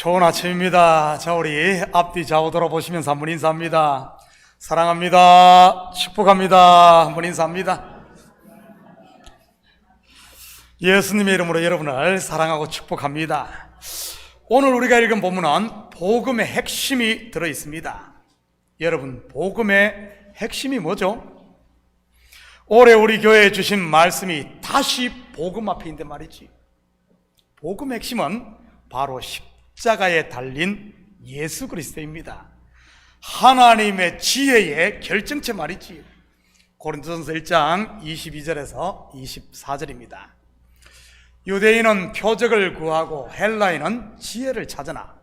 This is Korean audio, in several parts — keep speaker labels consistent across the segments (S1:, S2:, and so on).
S1: 좋은 아침입니다. 자, 우리 앞뒤 좌우 돌아보시면서 한번 인사합니다. 사랑합니다. 축복합니다. 한번 인사합니다. 예수님의 이름으로 여러분을 사랑하고 축복합니다. 오늘 우리가 읽은 본문은 복음의 핵심이 들어있습니다. 여러분, 복음의 핵심이 뭐죠? 올해 우리 교회에 주신 말씀이 다시 복음 앞에 있는데 말이지. 복음의 핵심은 바로 십자가에 달린 예수 그리스도입니다. 하나님의 지혜의 결정체 말이지. 고린도전서 1장 22절에서 24절입니다. 유대인은 표적을 구하고 헬라인은 지혜를 찾으나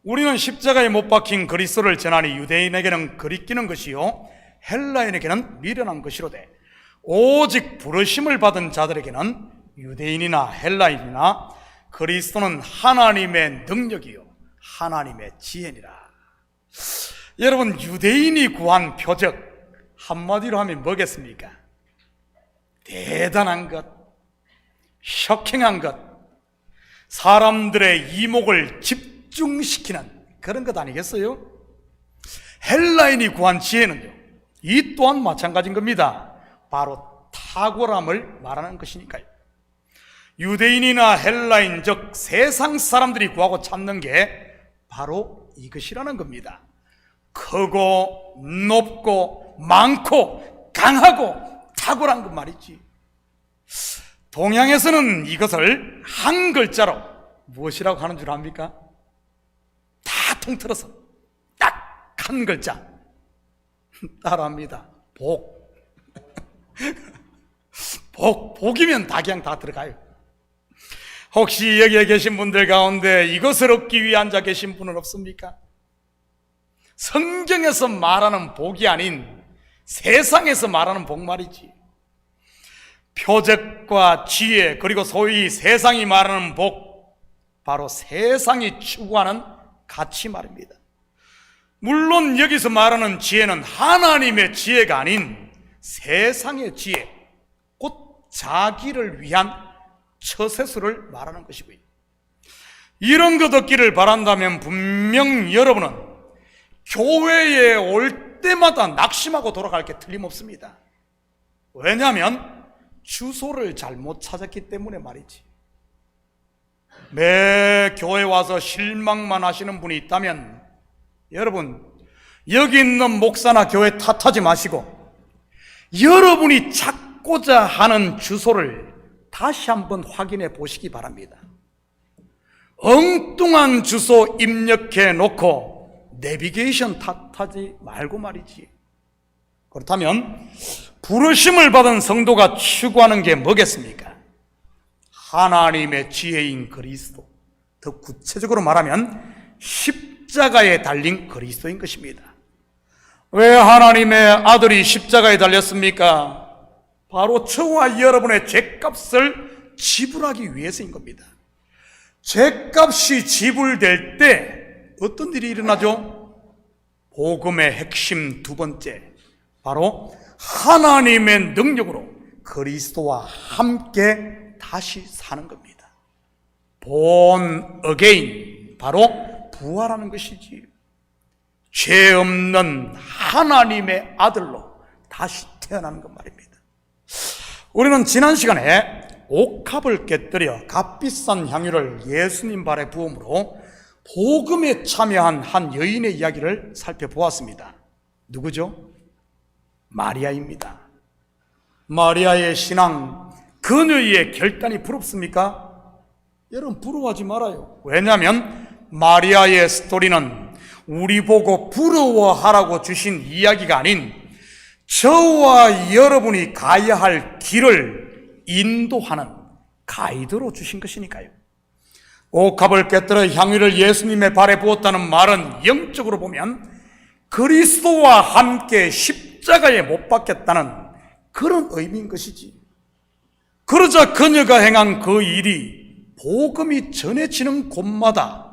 S1: 우리는 십자가에 못 박힌 그리스도를 전하니 유대인에게는 거리끼는 것이요 헬라인에게는 미련한 것이로되 오직 부르심을 받은 자들에게는 유대인이나 헬라인이나 그리스도는 하나님의 능력이요 하나님의 지혜니라. 여러분, 유대인이 구한 표적 한마디로 하면 뭐겠습니까? 대단한 것, 쇼킹한 것, 사람들의 이목을 집중시키는 그런 것 아니겠어요? 헬라인이 구한 지혜는요, 이 또한 마찬가지인 겁니다. 바로 탁월함을 말하는 것이니까요. 유대인이나 헬라인, 즉 세상 사람들이 구하고 찾는 게 바로 이것이라는 겁니다. 크고 높고 많고 강하고 탁월한 것 말이지. 동양에서는 이것을 한 글자로 무엇이라고 하는 줄 압니까? 다 통틀어서 딱 한 글자 따라합니다. 복. 복이면 다 그냥 다 들어가요. 혹시 여기에 계신 분들 가운데 이것을 얻기 위해 앉아 계신 분은 없습니까? 성경에서 말하는 복이 아닌 세상에서 말하는 복 말이지. 표적과 지혜, 그리고 소위 세상이 말하는 복, 바로 세상이 추구하는 가치 말입니다. 물론 여기서 말하는 지혜는 하나님의 지혜가 아닌 세상의 지혜, 곧 자기를 위한 처세술을 말하는 것이고요. 이런 것 얻기를 바란다면 분명 여러분은 교회에 올 때마다 낙심하고 돌아갈 게 틀림없습니다. 왜냐하면 주소를 잘못 찾았기 때문에 말이지. 매 교회 와서 실망만 하시는 분이 있다면 여러분, 여기 있는 목사나 교회 탓하지 마시고 여러분이 찾고자 하는 주소를 다시 한번 확인해 보시기 바랍니다. 엉뚱한 주소 입력해 놓고 내비게이션 탓하지 말고 말이지. 그렇다면 부르심을 받은 성도가 추구하는 게 뭐겠습니까? 하나님의 지혜인 그리스도, 더 구체적으로 말하면 십자가에 달린 그리스도인 것입니다. 왜 하나님의 아들이 십자가에 달렸습니까? 바로 저와 여러분의 죄값을 지불하기 위해서인 겁니다. 죄값이 지불될 때 어떤 일이 일어나죠? 복음의 핵심 두 번째, 바로 하나님의 능력으로 그리스도와 함께 다시 사는 겁니다. born again, 바로 부활하는 것이지. 죄 없는 하나님의 아들로 다시 태어나는 것 말입니다. 우리는 지난 시간에 옥합을 깨뜨려 값비싼 향유를 예수님 발에 부음으로 복음에 참여한 한 여인의 이야기를 살펴보았습니다. 누구죠? 마리아입니다. 마리아의 신앙, 그녀의 결단이 부럽습니까? 여러분, 부러워하지 말아요. 왜냐하면 마리아의 스토리는 우리 보고 부러워하라고 주신 이야기가 아닌 저와 여러분이 가야 할 길을 인도하는 가이드로 주신 것이니까요. 옥합을 깨뜨려 향유를 예수님의 발에 부었다는 말은 영적으로 보면 그리스도와 함께 십자가에 못 박혔다는 그런 의미인 것이지. 그러자 그녀가 행한 그 일이 복음이 전해지는 곳마다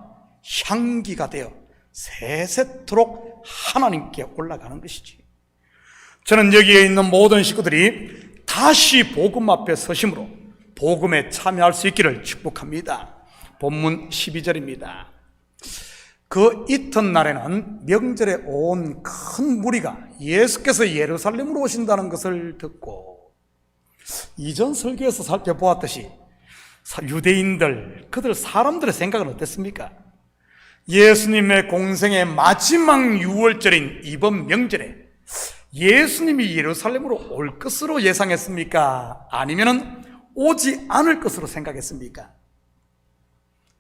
S1: 향기가 되어 세세토록 하나님께 올라가는 것이지. 저는 여기에 있는 모든 식구들이 다시 복음 앞에 서심으로 복음에 참여할 수 있기를 축복합니다. 본문 12절입니다. 그 이튿날에는 명절에 온 큰 무리가 예수께서 예루살렘으로 오신다는 것을 듣고, 이전 설교에서 살펴보았듯이 유대인들, 그들 사람들의 생각은 어땠습니까? 예수님의 공생의 마지막 유월절인 이번 명절에 예수님이 예루살렘으로 올 것으로 예상했습니까? 아니면 오지 않을 것으로 생각했습니까?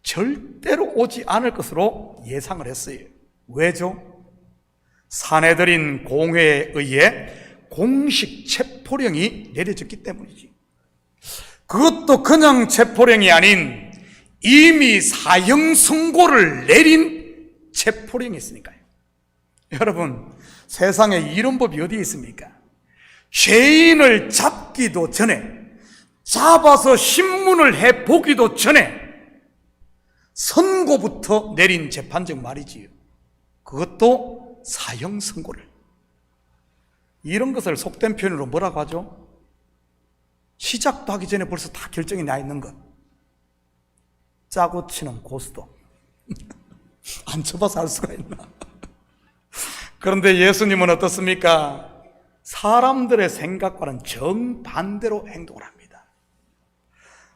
S1: 절대로 오지 않을 것으로 예상을 했어요. 왜죠? 사내들인 공회에 의해 공식 체포령이 내려졌기 때문이지. 그것도 그냥 체포령이 아닌 이미 사형 선고를 내린 체포령이 있으니까요. 여러분, 세상에 이런 법이 어디 있습니까? 죄인을 잡기도 전에, 잡아서 신문을 해보기도 전에 선고부터 내린 재판정 말이지요. 그것도 사형 선고를. 이런 것을 속된 표현으로 뭐라고 하죠? 시작도 하기 전에 벌써 다 결정이 나 있는 것. 짜고 치는 고스톱. 안 쳐봐서 알 수가 있나? 그런데 예수님은 어떻습니까? 사람들의 생각과는 정반대로 행동을 합니다.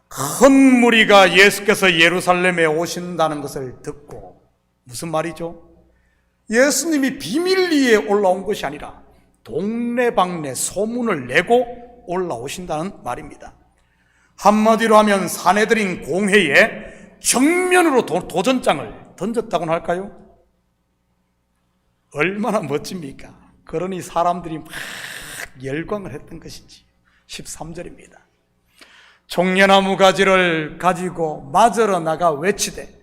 S1: 큰 무리가 예수께서 예루살렘에 오신다는 것을 듣고, 무슨 말이죠? 예수님이 비밀리에 올라온 것이 아니라 동네방네 소문을 내고 올라오신다는 말입니다. 한마디로 하면 사내들인 공회에 정면으로 도전장을 던졌다고는 할까요? 얼마나 멋집니까? 그러니 사람들이 막 열광을 했던 것이지. 13절입니다. 종려나무 가지를 가지고 맞으러 나가 외치되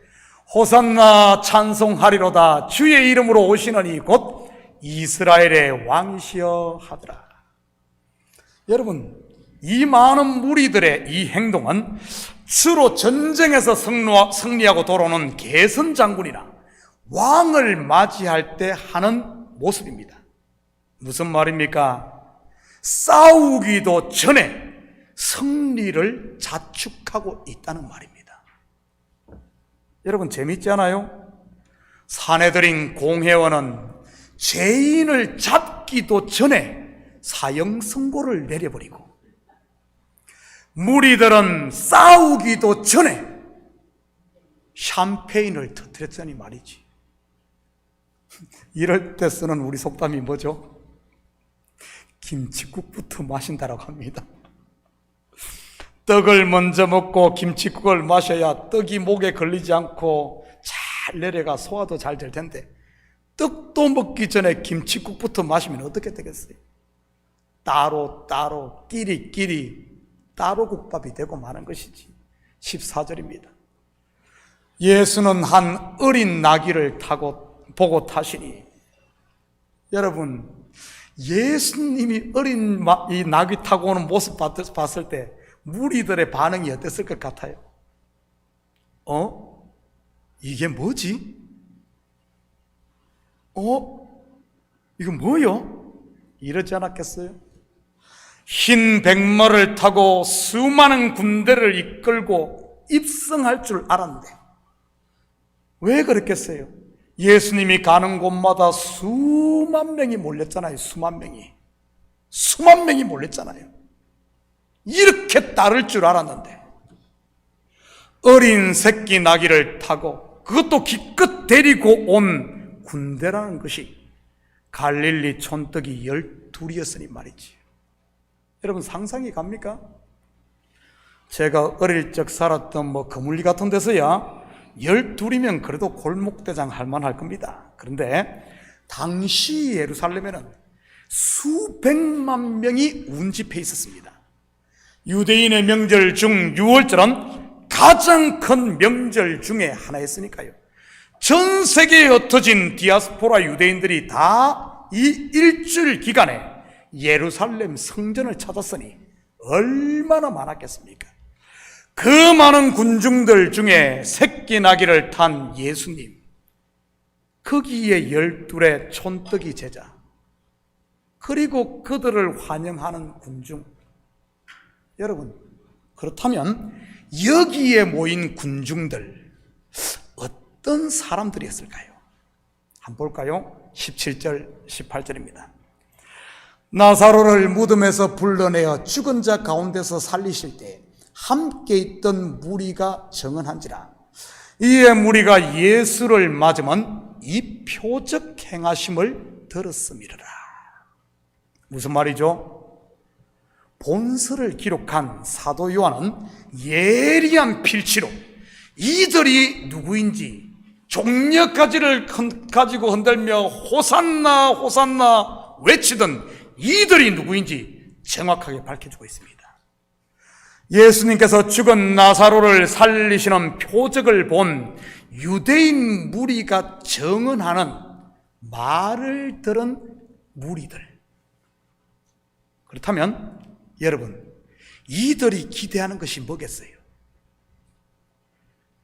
S1: 호산나 찬송하리로다 주의 이름으로 오시느니 곧 이스라엘의 왕이시여 하더라. 여러분, 이 많은 무리들의 이 행동은 주로 전쟁에서 승리하고 돌아오는 개선 장군이나 왕을 맞이할 때 하는 모습입니다. 무슨 말입니까? 싸우기도 전에 승리를 자축하고 있다는 말입니다. 여러분, 재밌지 않아요? 사내들인 공회원은 죄인을 잡기도 전에 사형 선고를 내려버리고, 무리들은 싸우기도 전에 샴페인을 터뜨렸더니 말이지. 이럴 때 쓰는 우리 속담이 뭐죠? 김칫국부터 마신다라고 합니다. 떡을 먼저 먹고 김칫국을 마셔야 떡이 목에 걸리지 않고 잘 내려가 소화도 잘 될 텐데, 떡도 먹기 전에 김칫국부터 마시면 어떻게 되겠어요? 따로 끼리 따로 국밥이 되고 마는 것이지. 14절입니다. 예수는 한 어린 나귀를 보고 타시니, 여러분, 예수님이 어린 이 나귀 타고 오는 모습 봤을 때 무리들의 반응이 어땠을 것 같아요? 이게 뭐지? 이거 뭐요? 이러지 않았겠어요? 흰 백마를 타고 수많은 군대를 이끌고 입성할 줄 알았는데 왜 그랬겠어요? 예수님이 가는 곳마다 수만 명이 몰렸잖아요. 수만 명이 몰렸잖아요. 이렇게 따를 줄 알았는데 어린 새끼 나귀를 타고, 그것도 기껏 데리고 온 군대라는 것이 갈릴리 촌떡이 12이었으니 말이지. 여러분, 상상이 갑니까? 제가 어릴 적 살았던 거물리 같은 데서야 12이면 그래도 골목대장 할만할 겁니다. 그런데 당시 예루살렘에는 수백만 명이 운집해 있었습니다. 유대인의 명절 중 유월절은 가장 큰 명절 중에 하나였으니까요. 전 세계에 흩어진 디아스포라 유대인들이 다 이 일주일 기간에 예루살렘 성전을 찾았으니 얼마나 많았겠습니까? 그 많은 군중들 중에 새끼 나귀를 탄 예수님, 거기에 12의 촌떡이 제자, 그리고 그들을 환영하는 군중. 여러분, 그렇다면 여기에 모인 군중들 어떤 사람들이었을까요? 한번 볼까요? 17절, 18절입니다. 나사로를 무덤에서 불러내어 죽은 자 가운데서 살리실 때 함께 있던 무리가 정언한지라. 이에 무리가 예수를 맞으면 이 표적 행하심을 들었음이라. 무슨 말이죠? 본서를 기록한 사도 요한은 예리한 필치로 이들이 누구인지 종려가지를 가지고 흔들며 호산나 호산나 외치던 이들이 누구인지 정확하게 밝혀주고 있습니다. 예수님께서 죽은 나사로를 살리시는 표적을 본 유대인 무리가 정언하는 말을 들은 무리들. 그렇다면 여러분, 이들이 기대하는 것이 뭐겠어요?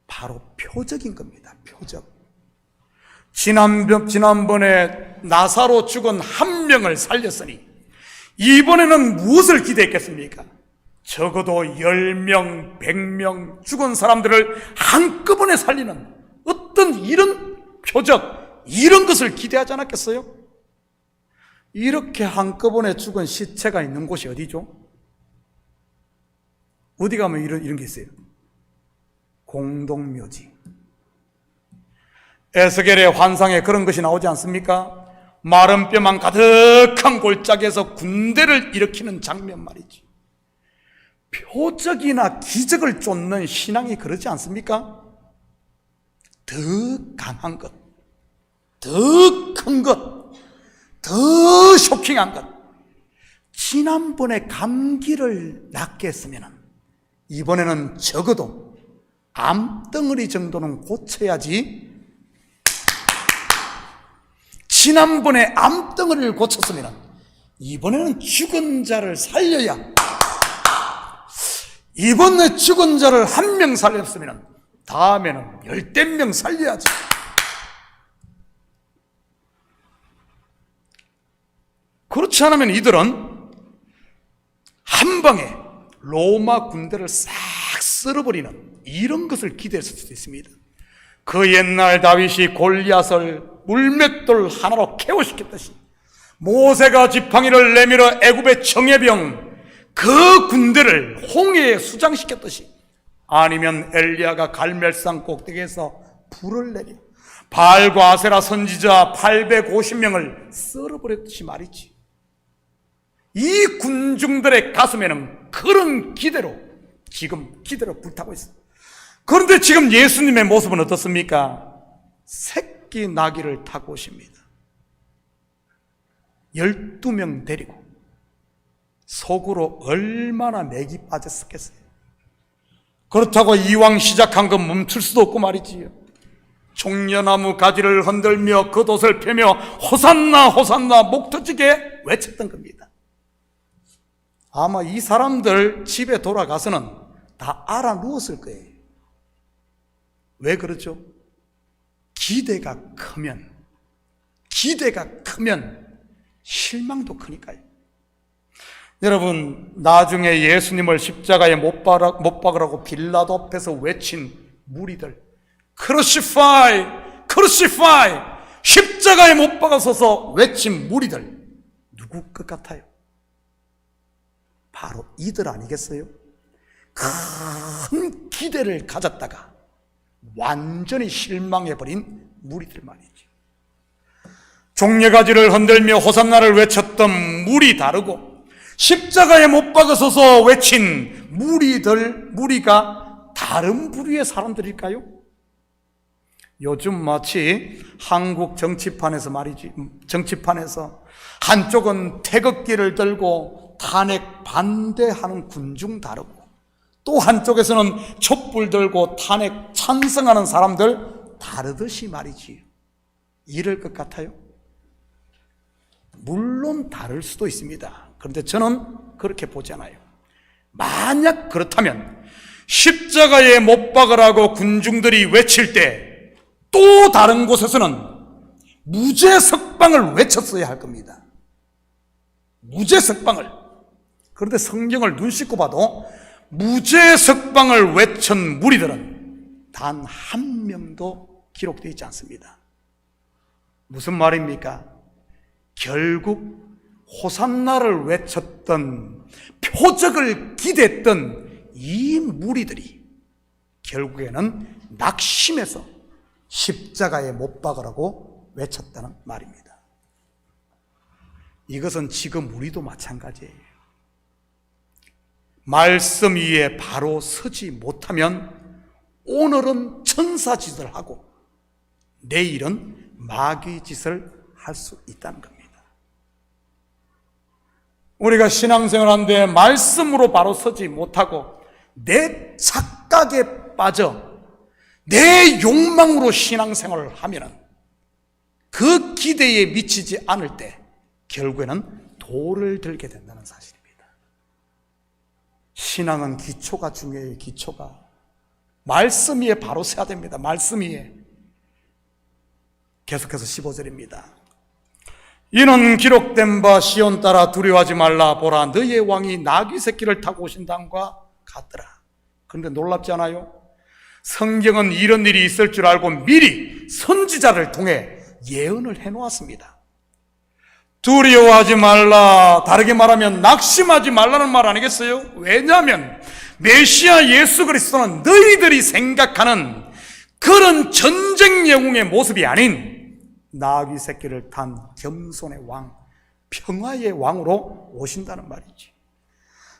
S1: 바로 표적인 겁니다. 표적. 지난번에 나사로 죽은 한 명을 살렸으니 이번에는 무엇을 기대했겠습니까? 적어도 10명, 100명 죽은 사람들을 한꺼번에 살리는 어떤 이런 표적, 이런 것을 기대하지 않았겠어요? 이렇게 한꺼번에 죽은 시체가 있는 곳이 어디죠? 어디 가면 이런 게 있어요? 공동묘지. 에스겔의 환상에 그런 것이 나오지 않습니까? 마른 뼈만 가득한 골짜기에서 군대를 일으키는 장면 말이지. 표적이나 기적을 쫓는 신앙이 그러지 않습니까? 더 강한 것, 더 큰 것, 더 쇼킹한 것. 지난번에 감기를 낫게 했으면 이번에는 적어도 암덩어리 정도는 고쳐야지. 지난번에 암덩어리를 고쳤으면 이번에는 죽은 자를 살려야, 이번에 죽은 자를 한 명 살렸으면 다음에는 10명 살려야지. 그렇지 않으면 이들은 한 방에 로마 군대를 싹 쓸어버리는 이런 것을 기대했을 수도 있습니다. 그 옛날 다윗이 골리앗을 물맷돌 하나로 KO시켰듯이, 모세가 지팡이를 내밀어 애굽의 정예병 그 군대를 홍해에 수장시켰듯이, 아니면 엘리야가 갈멜산 꼭대기에서 불을 내려 바알과 아세라 선지자 850명을 썰어버렸듯이 말이지. 이 군중들의 가슴에는 그런 기대로, 지금 기대로 불타고 있어. 그런데 지금 예수님의 모습은 어떻습니까? 새끼 나귀를 타고 오십니다. 12명 데리고. 속으로 얼마나 맥이 빠졌었겠어요. 그렇다고 이왕 시작한 건 멈출 수도 없고 말이지요. 종려나무 가지를 흔들며 겉옷을 펴며 호산나 호산나 목 터지게 외쳤던 겁니다. 아마 이 사람들 집에 돌아가서는 다 알아 누웠을 거예요. 왜 그렇죠? 기대가 크면 실망도 크니까요. 여러분, 나중에 예수님을 십자가에 못 박으라고 빌라도 앞에서 외친 무리들, 크루시파이, 크루시파이, 십자가에 못 박아서서 외친 무리들, 누구 것 같아요? 바로 이들 아니겠어요? 큰 기대를 가졌다가 완전히 실망해버린 무리들 말이죠. 종려가지를 흔들며 호산나를 외쳤던 무리 다르고, 십자가에 못 박아서서 외친 무리가 다른 부류의 사람들일까요? 요즘 마치 한국 정치판에서 말이지, 정치판에서 한쪽은 태극기를 들고 탄핵 반대하는 군중 다르고, 또 한쪽에서는 촛불 들고 탄핵 찬성하는 사람들 다르듯이 말이지. 이럴 것 같아요? 물론 다를 수도 있습니다. 그런데 저는 그렇게 보지 않아요. 만약 그렇다면 십자가에 못 박으라고 군중들이 외칠 때 또 다른 곳에서는 무죄 석방을 외쳤어야 할 겁니다. 무죄 석방을. 그런데 성경을 눈 씻고 봐도 무죄 석방을 외친 무리들은 단 한 명도 기록되어 있지 않습니다. 무슨 말입니까? 결국 호산나를 외쳤던, 표적을 기대했던 이 무리들이 결국에는 낙심해서 십자가에 못 박으라고 외쳤다는 말입니다. 이것은 지금 우리도 마찬가지예요. 말씀 위에 바로 서지 못하면 오늘은 천사짓을 하고 내일은 마귀짓을 할 수 있다는 겁니다. 우리가 신앙생활 하는데 말씀으로 바로 서지 못하고 내 착각에 빠져 내 욕망으로 신앙생활을 하면 그 기대에 미치지 않을 때 결국에는 돌을 들게 된다는 사실입니다. 신앙은 기초가 중요해요. 기초가 말씀 위에 바로 서야 됩니다. 말씀 위에. 계속해서 15절입니다. 이는 기록된 바 시온 따라 두려워하지 말라. 보라, 너희의 왕이 나귀 새끼를 타고 오신다과 같더라. 그런데 놀랍지 않아요? 성경은 이런 일이 있을 줄 알고 미리 선지자를 통해 예언을 해놓았습니다. 두려워하지 말라, 다르게 말하면 낙심하지 말라는 말 아니겠어요? 왜냐하면 메시아 예수 그리스도는 너희들이 생각하는 그런 전쟁 영웅의 모습이 아닌 나귀 새끼를 탄 겸손의 왕, 평화의 왕으로 오신다는 말이지.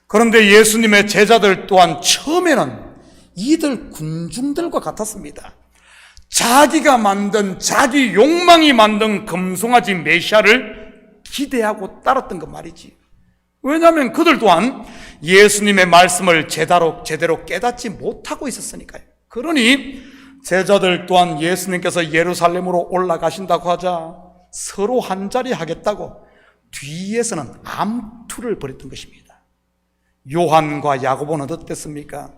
S1: 그런데 예수님의 제자들 또한 처음에는 이들 군중들과 같았습니다. 자기가 만든, 자기 욕망이 만든 금송아지 메시아를 기대하고 따랐던 것 말이지. 왜냐하면 그들 또한 예수님의 말씀을 제대로 깨닫지 못하고 있었으니까요. 그러니 제자들 또한 예수님께서 예루살렘으로 올라가신다고 하자 서로 한자리 하겠다고 뒤에서는 암투를 벌였던 것입니다. 요한과 야고보는 어땠습니까?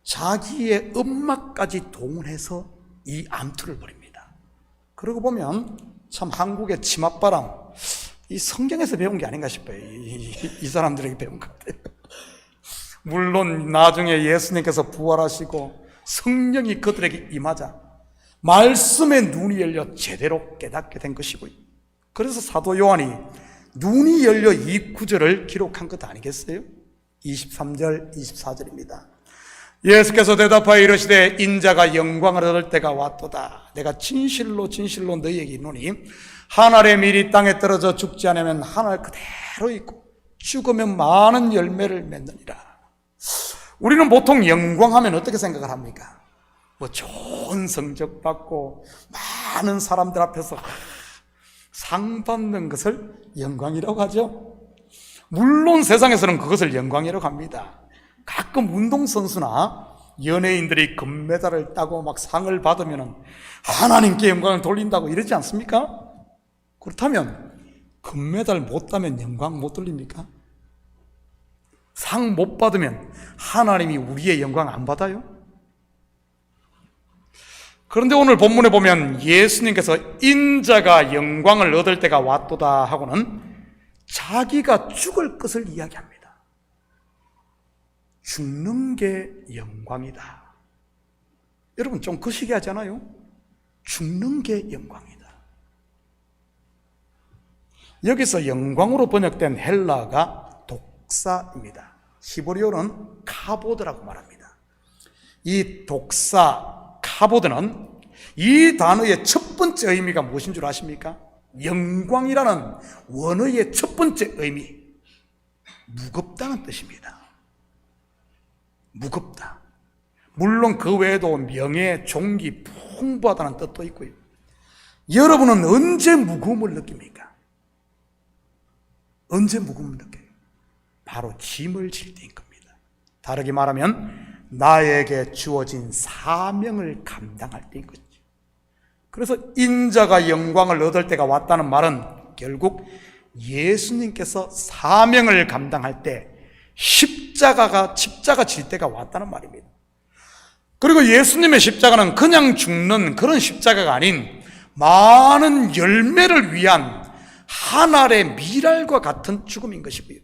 S1: 자기의 엄마까지 동원해서 이 암투를 벌입니다. 그러고 보면 참 한국의 치맛바람, 이 성경에서 배운 게 아닌가 싶어요. 이 사람들에게 배운 것 같아요. 물론 나중에 예수님께서 부활하시고 성령이 그들에게 임하자 말씀의 눈이 열려 제대로 깨닫게 된 것이고요. 그래서 사도 요한이 눈이 열려 이 구절을 기록한 것 아니겠어요? 23절, 24절입니다. 예수께서 대답하여 이르시되 인자가 영광을 얻을 때가 왔도다. 내가 진실로 진실로 너희에게 이르노니 한 알의 밀이 땅에 떨어져 죽지 않으면 한 알 그대로 있고 죽으면 많은 열매를 맺느니라. 우리는 보통 영광하면 어떻게 생각을 합니까? 뭐 좋은 성적 받고 많은 사람들 앞에서 상 받는 것을 영광이라고 하죠. 물론 세상에서는 그것을 영광이라고 합니다. 가끔 운동선수나 연예인들이 금메달을 따고 막 상을 받으면 하나님께 영광을 돌린다고 이러지 않습니까? 그렇다면 금메달 못 따면 영광 못 돌립니까? 상 못 받으면 하나님이 우리의 영광 안 받아요? 그런데 오늘 본문에 보면 예수님께서 인자가 영광을 얻을 때가 왔도다 하고는 자기가 죽을 것을 이야기합니다. 죽는 게 영광이다. 여러분 좀 거시기하지 않아요? 죽는 게 영광이다. 여기서 영광으로 번역된 헬라어가 독사입니다. 히브리어는 카보드라고 말합니다. 이 독사 카보드는 이 단어의 첫 번째 의미가 무엇인 줄 아십니까? 영광이라는 원어의 첫 번째 의미, 무겁다는 뜻입니다. 무겁다. 물론 그 외에도 명예, 존귀, 풍부하다는 뜻도 있고요. 여러분은 언제 무거움을 느낍니까? 언제 무거움을 느껴요? 바로 짐을 질 때인 겁니다. 다르게 말하면 나에게 주어진 사명을 감당할 때인 거죠. 그래서 인자가 영광을 얻을 때가 왔다는 말은 결국 예수님께서 사명을 감당할 때 십자가 질 때가 왔다는 말입니다. 그리고 예수님의 십자가는 그냥 죽는 그런 십자가가 아닌 많은 열매를 위한 한 알의 밀알과 같은 죽음인 것이고요.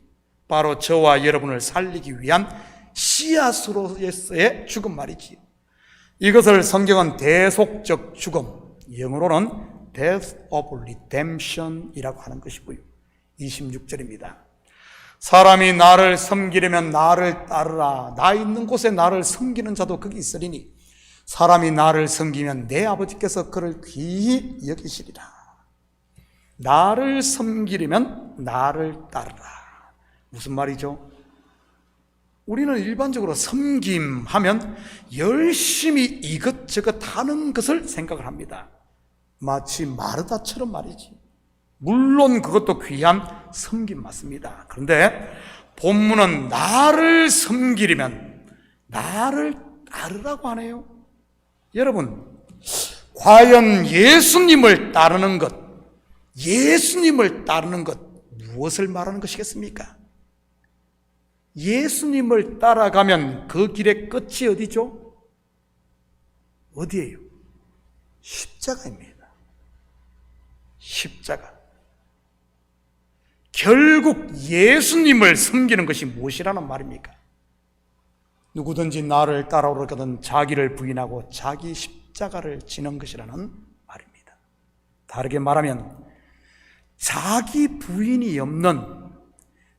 S1: 바로 저와 여러분을 살리기 위한 씨앗으로서의 죽음 말이지요. 이것을 성경은 대속적 죽음, 영어로는 death of redemption이라고 하는 것이고요. 26절입니다. 사람이 나를 섬기려면 나를 따르라. 나 있는 곳에 나를 섬기는 자도 거기 있으리니 사람이 나를 섬기면 내 아버지께서 그를 귀히 여기시리라. 나를 섬기려면 나를 따르라. 무슨 말이죠? 우리는 일반적으로 섬김하면 열심히 이것저것 하는 것을 생각을 합니다. 마치 마르다처럼 말이지. 물론 그것도 귀한 섬김 맞습니다. 그런데 본문은 나를 섬기려면 나를 따르라고 하네요. 여러분, 과연 예수님을 따르는 것, 무엇을 말하는 것이겠습니까? 예수님을 따라가면 그 길의 끝이 어디죠? 어디예요? 십자가입니다. 십자가. 결국 예수님을 섬기는 것이 무엇이라는 말입니까? 누구든지 나를 따라오려거든 자기를 부인하고 자기 십자가를 지는 것이라는 말입니다. 다르게 말하면 자기 부인이 없는,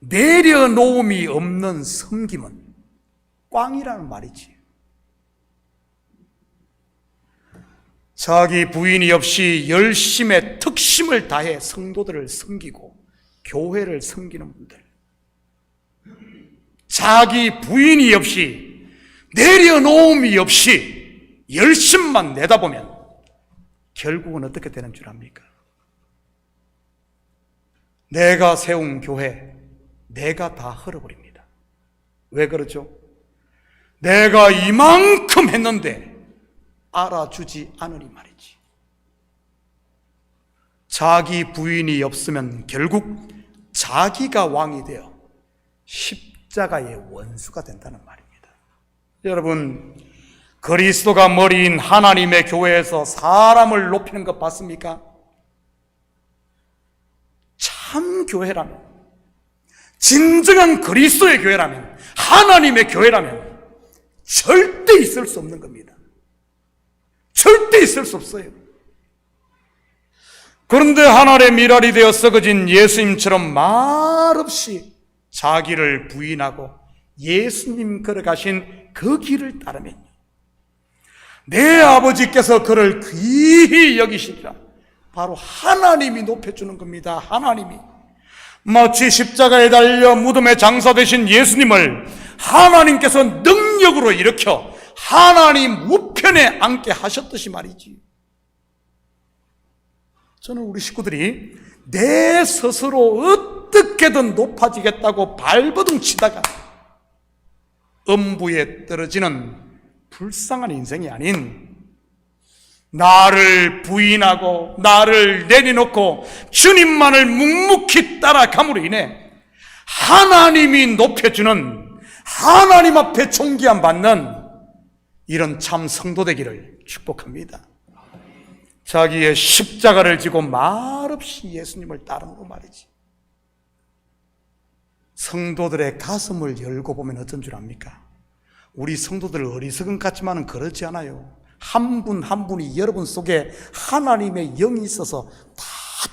S1: 내려놓음이 없는 섬김은 꽝이라는 말이지. 자기 부인이 없이 열심의 특심을 다해 성도들을 섬기고 교회를 섬기는 분들, 자기 부인이 없이 내려놓음이 없이 열심만 내다보면 결국은 어떻게 되는 줄 압니까? 내가 세운 교회, 내가 다 헐어버립니다. 왜 그러죠? 내가 이만큼 했는데 알아주지 않으니 말이지. 자기 부인이 없으면 결국 자기가 왕이 되어 십자가의 원수가 된다는 말입니다. 여러분, 그리스도가 머리인 하나님의 교회에서 사람을 높이는 것 봤습니까? 참 교회라면, 진정한 그리스도의 교회라면, 하나님의 교회라면 절대 있을 수 없는 겁니다. 절대 있을 수 없어요. 그런데 하늘의 미랄이 되어 썩어진 예수님처럼 말없이 자기를 부인하고 예수님 걸어가신 그 길을 따르면 내 아버지께서 그를 귀히 여기시리라. 바로 하나님이 높여주는 겁니다. 하나님이. 마치 십자가에 달려 무덤에 장사되신 예수님을 하나님께서 능력으로 일으켜 하나님 우편에 앉게 하셨듯이 말이지. 저는 우리 식구들이 내 스스로 어떻게든 높아지겠다고 발버둥 치다가 음부에 떨어지는 불쌍한 인생이 아닌, 나를 부인하고 나를 내려놓고 주님만을 묵묵히 따라감으로 인해 하나님이 높여주는, 하나님 앞에 존귀함 받는 이런 참 성도 되기를 축복합니다. 자기의 십자가를 지고 말없이 예수님을 따르는 거 말이지. 성도들의 가슴을 열고 보면 어떤 줄 압니까? 우리 성도들 어리석은 것 같지만은 그렇지 않아요. 한 분 한 분이 여러분 속에 하나님의 영이 있어서 다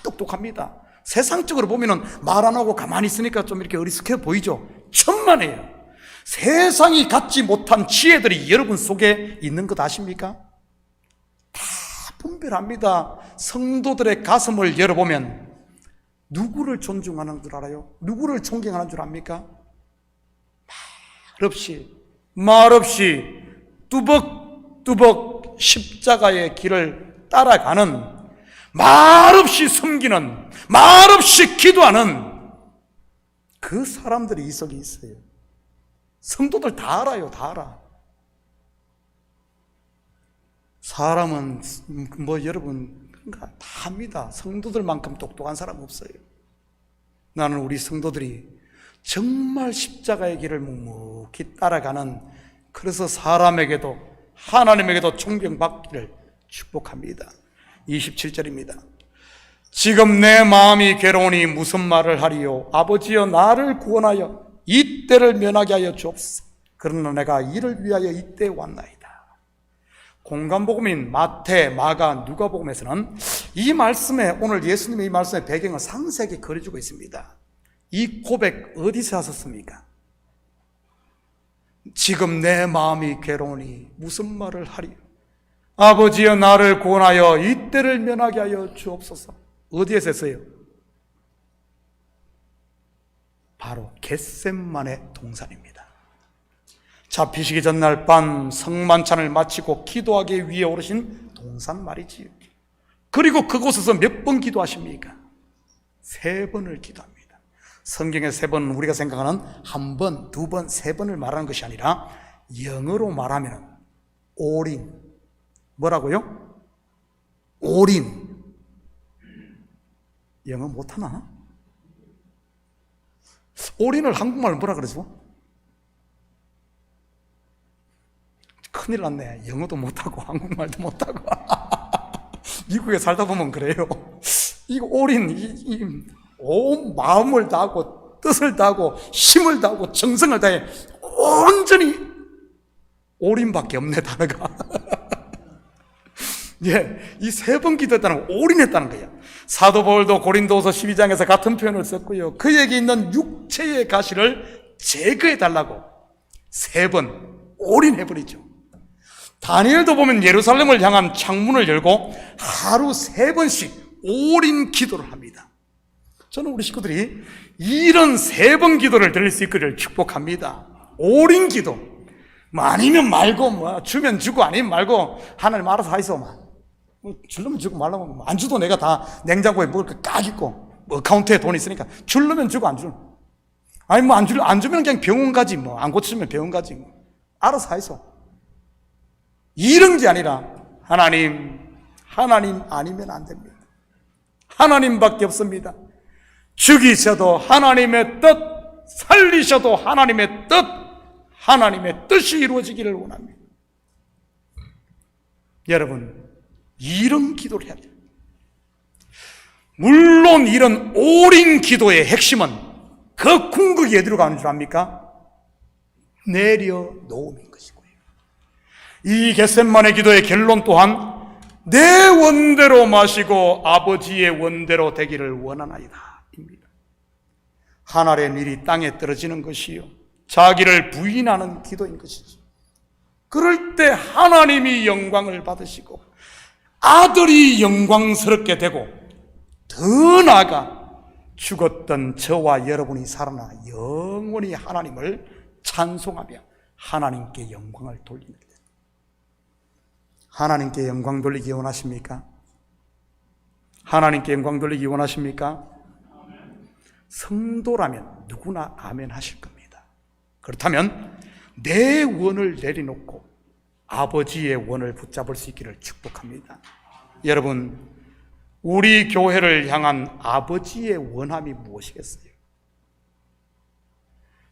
S1: 똑똑합니다. 세상적으로 보면은 말 안 하고 가만히 있으니까 좀 이렇게 어리석해 보이죠? 천만에요. 세상이 갖지 못한 지혜들이 여러분 속에 있는 것 아십니까? 다 분별합니다. 성도들의 가슴을 열어보면 누구를 존중하는 줄 알아요? 누구를 존경하는 줄 압니까? 말없이 뚜벅뚜벅 십자가의 길을 따라가는, 말없이 섬기는, 말없이 기도하는 그 사람들이 이 속에 있어요. 성도들 다 알아요. 다 알아. 사람은 여러분 다 합니다. 성도들만큼 똑똑한 사람 없어요. 나는 우리 성도들이 정말 십자가의 길을 묵묵히 따라가는, 그래서 사람에게도 하나님에게도 존경받기를 축복합니다. 27절입니다. 지금 내 마음이 괴로우니 무슨 말을 하리요? 아버지여, 나를 구원하여 이 때를 면하게 하여 주옵소서. 그러나 내가 이를 위하여 이때 왔나이다. 공간복음인 마태, 마가, 누가복음에서는 이 말씀에, 오늘 예수님의 이 말씀의 배경을 상세하게 그려주고 있습니다. 이 고백 어디서 하셨습니까? 지금 내 마음이 괴로우니 무슨 말을 하리요? 아버지여 나를 구원하여 이 때를 면하게 하여 주옵소서. 어디에서 했어요? 바로 겟셋마네 동산입니다. 잡히시기 전날 밤 성만찬을 마치고 기도하기 위해 오르신 동산 말이지요. 그리고 그곳에서 몇 번 기도하십니까? 3번을 기도합니다. 성경의 3번은 우리가 생각하는 1번, 2번, 3번을 말하는 것이 아니라 영어로 말하면 올인. 뭐라고요? 올인. 영어 못하나? 올인을 한국말로 뭐라 그러죠? 큰일 났네. 영어도 못하고 한국말도 못하고. 미국에 살다 보면 그래요. 이거 올인, 온 마음을 다하고 뜻을 다하고 힘을 다하고 정성을 다해 온전히 올인밖에 없네, 단어가. 예, 이 3번 기도했다는 건 올인했다는 거예요. 사도 바울도 고린도서 12장에서 같은 표현을 썼고요. 그에게 있는 육체의 가시를 제거해 달라고 3번 올인해버리죠. 다니엘도 보면 예루살렘을 향한 창문을 열고 하루 3번씩 올인 기도를 합니다. 저는 우리 식구들이 이런 3번 기도를 드릴 수 있기를 축복합니다. 올인 기도. 뭐 아니면 말고, 뭐 주면 주고 아니면 말고 하나님 알아서 하이소. 뭐 주려면 주고 말라면 안 주도 내가 다 냉장고에 먹을 거 깍 있고 뭐 어카운트에 돈 있으니까 주려면 주고 안 주면 아니 뭐 안 주면 그냥 병원 가지, 뭐 안 고치면 병원 가지, 뭐 알아서 하이소. 이런 게 아니라 하나님 아니면 안 됩니다. 하나님밖에 없습니다. 죽이셔도 하나님의 뜻, 살리셔도 하나님의 뜻, 하나님의 뜻이 이루어지기를 원합니다. 여러분, 이런 기도를 해야 돼요. 물론 이런 올인 기도의 핵심은 그 궁극이 어디로 가는 줄 압니까? 내려놓음인 것이고요. 이 겟셋마네 기도의 결론 또한 내 원대로 마시고 아버지의 원대로 되기를 원하나이다 입니다. 하늘의 밀이 땅에 떨어지는 것이요 자기를 부인하는 기도인 것이죠. 그럴 때 하나님이 영광을 받으시고 아들이 영광스럽게 되고 더 나아가 죽었던 저와 여러분이 살아나 영원히 하나님을 찬송하며 하나님께 영광을 돌립니다. 하나님께 영광 돌리기 원하십니까? 하나님께 영광 돌리기 원하십니까? 성도라면 누구나 아멘 하실 겁니다. 그렇다면 내 원을 내려놓고 아버지의 원을 붙잡을 수 있기를 축복합니다. 여러분, 우리 교회를 향한 아버지의 원함이 무엇이겠어요?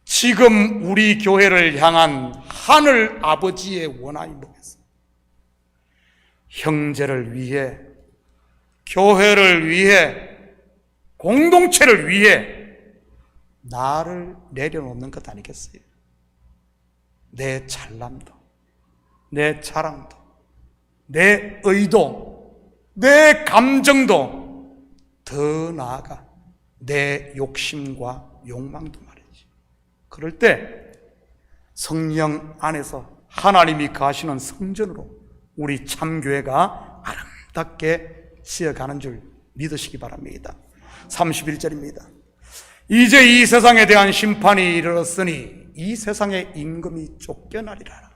S1: 지금 우리 교회를 향한 하늘 아버지의 원함이 뭐겠어요? 형제를 위해, 교회를 위해, 공동체를 위해 나를 내려놓는 것 아니겠어요? 내 잘남도, 내 자랑도, 내 의도, 내 감정도, 더 나아가 내 욕심과 욕망도 말이지. 그럴 때 성령 안에서 하나님이 거하시는 성전으로 우리 참교회가 아름답게 지어가는 줄 믿으시기 바랍니다. 31절입니다. 이제 이 세상에 대한 심판이 이르렀으니 이 세상의 임금이 쫓겨나리라.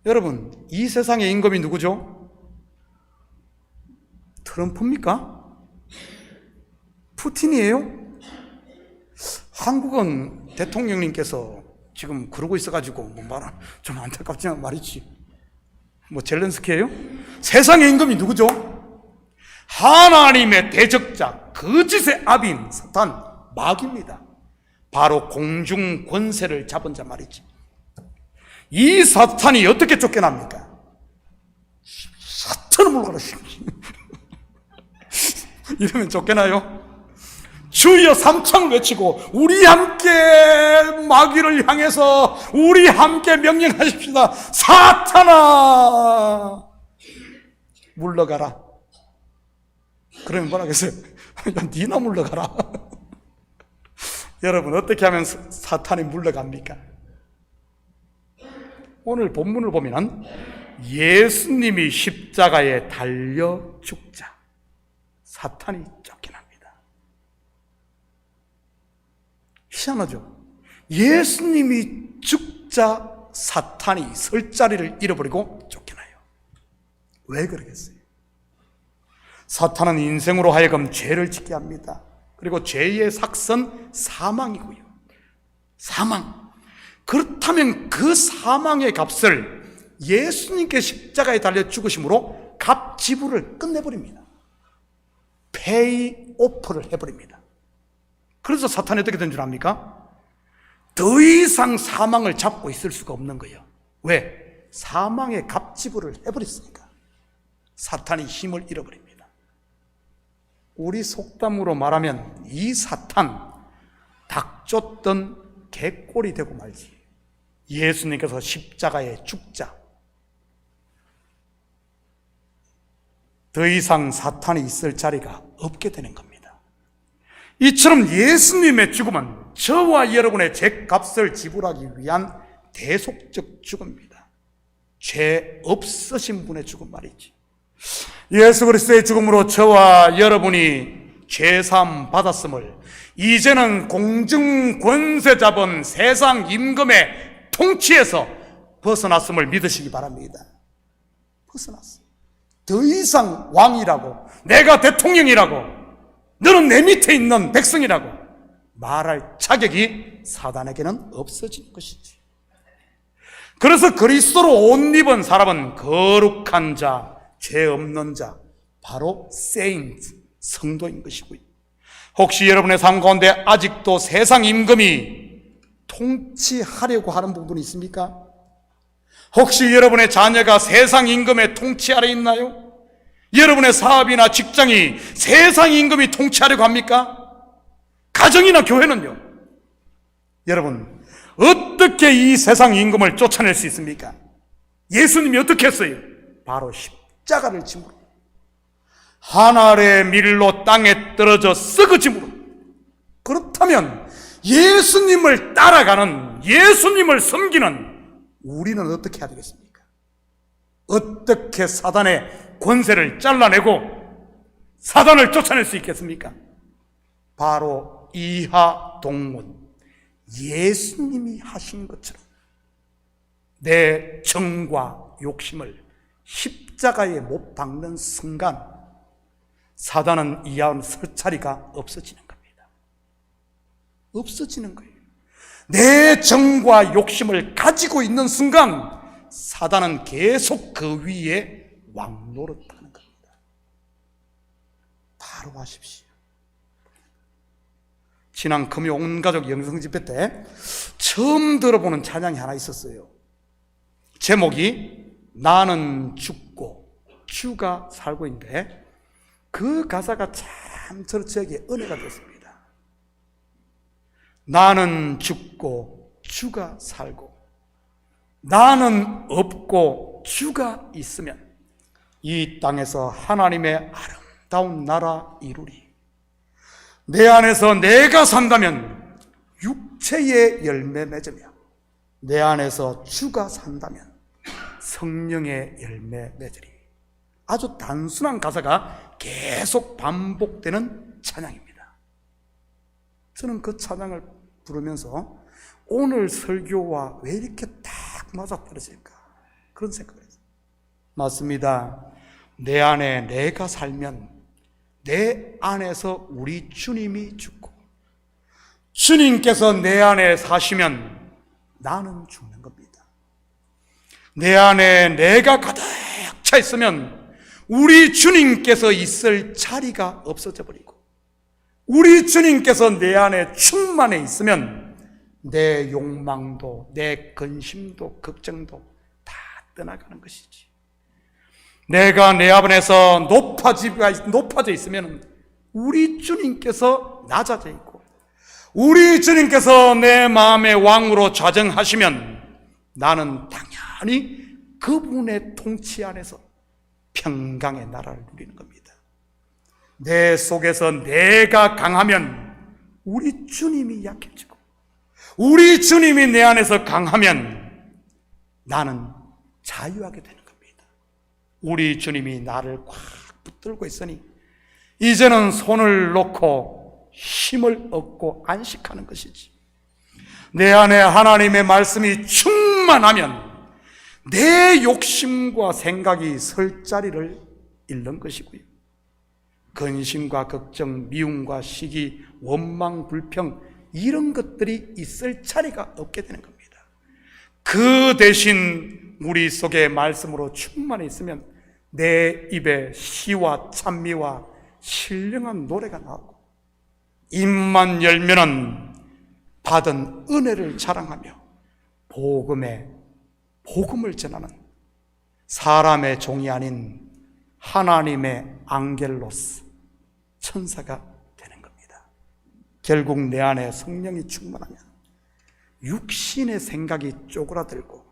S1: 여러분, 이 세상의 임금이 누구죠? 트럼프입니까? 푸틴이에요? 한국은 대통령님께서 지금 그러고 있어가지고 뭐 말은 좀 안타깝지만 말이지. 뭐 젤렌스키예요? 세상의 임금이 누구죠? 하나님의 대적자, 거짓의 아비인 사탄, 마귀입니다. 바로 공중 권세를 잡은 자 말이지. 이 사탄이 어떻게 쫓겨납니까? 사탄을 물러가라. 이러면 쫓겨나요? 주여 삼창을 외치고 우리 함께 마귀를 향해서 우리 함께 명령하십시다. 사탄아 물러가라. 그러면 뭐라 그랬어요? 야, 니나 물러가라. 여러분, 어떻게 하면 사탄이 물러갑니까? 오늘 본문을 보면 예수님이 십자가에 달려 죽자 사탄이 쫓겨납니다. 희한하죠? 예수님이 죽자 사탄이 설 자리를 잃어버리고 쫓겨나요. 왜 그러겠어요? 사탄은 인생으로 하여금 죄를 짓게 합니다. 그리고 죄의 삭선 사망이고요. 사망. 그렇다면 그 사망의 값을 예수님께 십자가에 달려 죽으심으로 값 지불을 끝내버립니다. 페이 오프를 해버립니다. 그래서 사탄이 어떻게 된 줄 압니까? 더 이상 사망을 잡고 있을 수가 없는 거예요. 왜? 사망의 값 지불을 해버렸으니까. 사탄이 힘을 잃어버립니다. 우리 속담으로 말하면 이 사탄 닭 쫓던 개꼴이 되고 말지. 예수님께서 십자가에 죽자 더 이상 사탄이 있을 자리가 없게 되는 겁니다. 이처럼 예수님의 죽음은 저와 여러분의 죄값을 지불하기 위한 대속적 죽음입니다. 죄 없으신 분의 죽음 말이지. 예수 그리스도의 죽음으로 저와 여러분이 죄사함 받았음을, 이제는 공중 권세 잡은 세상 임금의 통치에서 벗어났음을 믿으시기 바랍니다. 벗어났어. 더 이상 왕이라고, 내가 대통령이라고, 너는 내 밑에 있는 백성이라고 말할 자격이 사단에게는 없어진 것이지. 그래서 그리스도로 옷 입은 사람은 거룩한 자, 죄 없는 자, 바로 세인트, 성도인 것이고요. 혹시 여러분의 삶 가운데 아직도 세상 임금이 통치하려고 하는 부분이 있습니까? 혹시 여러분의 자녀가 세상 임금의 통치 아래 있나요? 여러분의 사업이나 직장이 세상 임금이 통치하려고 합니까? 가정이나 교회는요? 여러분, 어떻게 이 세상 임금을 쫓아낼 수 있습니까? 예수님이 어떻게 했어요? 바로 십자가를 짐으로, 하늘의 밀로 땅에 떨어져 썩어짐으로. 그렇다면 예수님을 따라가는, 예수님을 섬기는 우리는 어떻게 해야 되겠습니까? 어떻게 사단의 권세를 잘라내고 사단을 쫓아낼 수 있겠습니까? 바로 이하동문, 예수님이 하신 것처럼 내 정과 욕심을 십자가에 못 박는 순간 사단은 이하는 설 자리가 없어지는 겁니다. 없어지는 거예요. 내 정과 욕심을 가지고 있는 순간 사단은 계속 그 위에 왕노릇하는 겁니다. 바로 하십시오. 지난 금요 온가족 영성집회 때 처음 들어보는 찬양이 하나 있었어요. 제목이 나는 죽고 주가 살고 있는데 그 가사가 참 저에게 은혜가 됐습니다. 나는 죽고 주가 살고, 나는 없고 주가 있으면 이 땅에서 하나님의 아름다운 나라 이루리. 내 안에서 내가 산다면 육체의 열매 맺으며, 내 안에서 주가 산다면 성령의 열매 맺으리. 아주 단순한 가사가 계속 반복되는 찬양입니다. 저는 그 찬양을 부르면서 오늘 설교와 왜 이렇게 딱 맞아떨어질까, 그런 생각을 했어요. 맞습니다. 내 안에 내가 살면 내 안에서 우리 주님이 죽고, 주님께서 내 안에 사시면 나는 죽는 겁니다. 내 안에 내가 가득 차 있으면 우리 주님께서 있을 자리가 없어져 버리고, 우리 주님께서 내 안에 충만해 있으면 내 욕망도, 내 근심도, 걱정도 다 떠나가는 것이지. 내가 내 안에서 높아져 있으면 우리 주님께서 낮아져 있고 우리 주님께서 내 마음의 왕으로 좌정하시면 나는 당연히 그분의 통치 안에서 평강의 나라를 누리는 겁니다. 내 속에서 내가 강하면 우리 주님이 약해지고 우리 주님이 내 안에서 강하면 나는 자유하게 되는 겁니다. 우리 주님이 나를 꽉 붙들고 있으니 이제는 손을 놓고 힘을 얻고 안식하는 것이지. 내 안에 하나님의 말씀이 충만하면 내 욕심과 생각이 설 자리를 잃는 것이고요. 근심과 걱정, 미움과 시기, 원망, 불평 이런 것들이 있을 자리가 없게 되는 겁니다. 그 대신 우리 속에 말씀으로 충만해 있으면 내 입에 시와 찬미와 신령한 노래가 나오고 입만 열면은 받은 은혜를 자랑하며 복음을 전하는 사람의 종이 아닌 하나님의 앙겔로스 천사가 되는 겁니다. 결국 내 안에 성령이 충만하면 육신의 생각이 쪼그라들고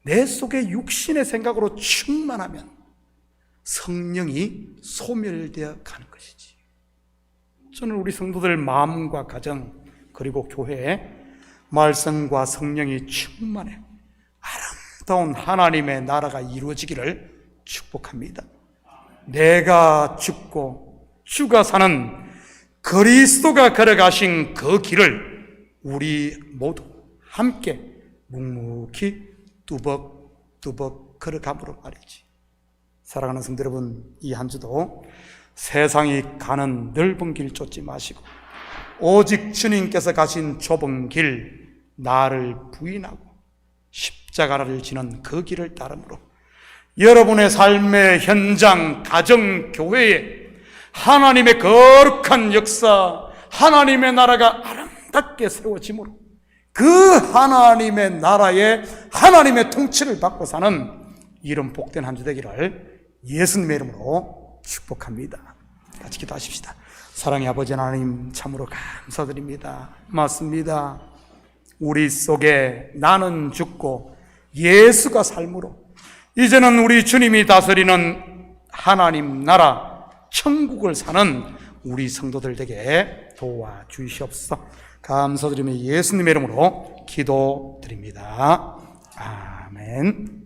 S1: 내 속에 육신의 생각으로 충만하면 성령이 소멸되어 가는 것이지. 저는 우리 성도들 마음과 가정 그리고 교회에 말씀과 성령이 충만해 아름다운 하나님의 나라가 이루어지기를 축복합니다. 내가 죽고 주가 사는 그리스도가 걸어가신 그 길을 우리 모두 함께 묵묵히 뚜벅뚜벅 걸어감으로 말이지. 사랑하는 성도 여러분, 이 한 주도 세상이 가는 넓은 길 쫓지 마시고 오직 주님께서 가신 좁은 길, 나를 부인하고 십자가를 지는 그 길을 따름으로 여러분의 삶의 현장, 가정, 교회에 하나님의 거룩한 역사, 하나님의 나라가 아름답게 세워지므로 그 하나님의 나라에 하나님의 통치를 받고 사는 이런 복된 한 주 되기를 예수님의 이름으로 축복합니다. 같이 기도하십시다. 사랑의 아버지 하나님, 참으로 감사드립니다. 맞습니다. 우리 속에 나는 죽고 예수가 삶으로 이제는 우리 주님이 다스리는 하나님 나라 천국을 사는 우리 성도들 되게 도와주시옵소서. 감사드리며 예수님의 이름으로 기도드립니다. 아멘.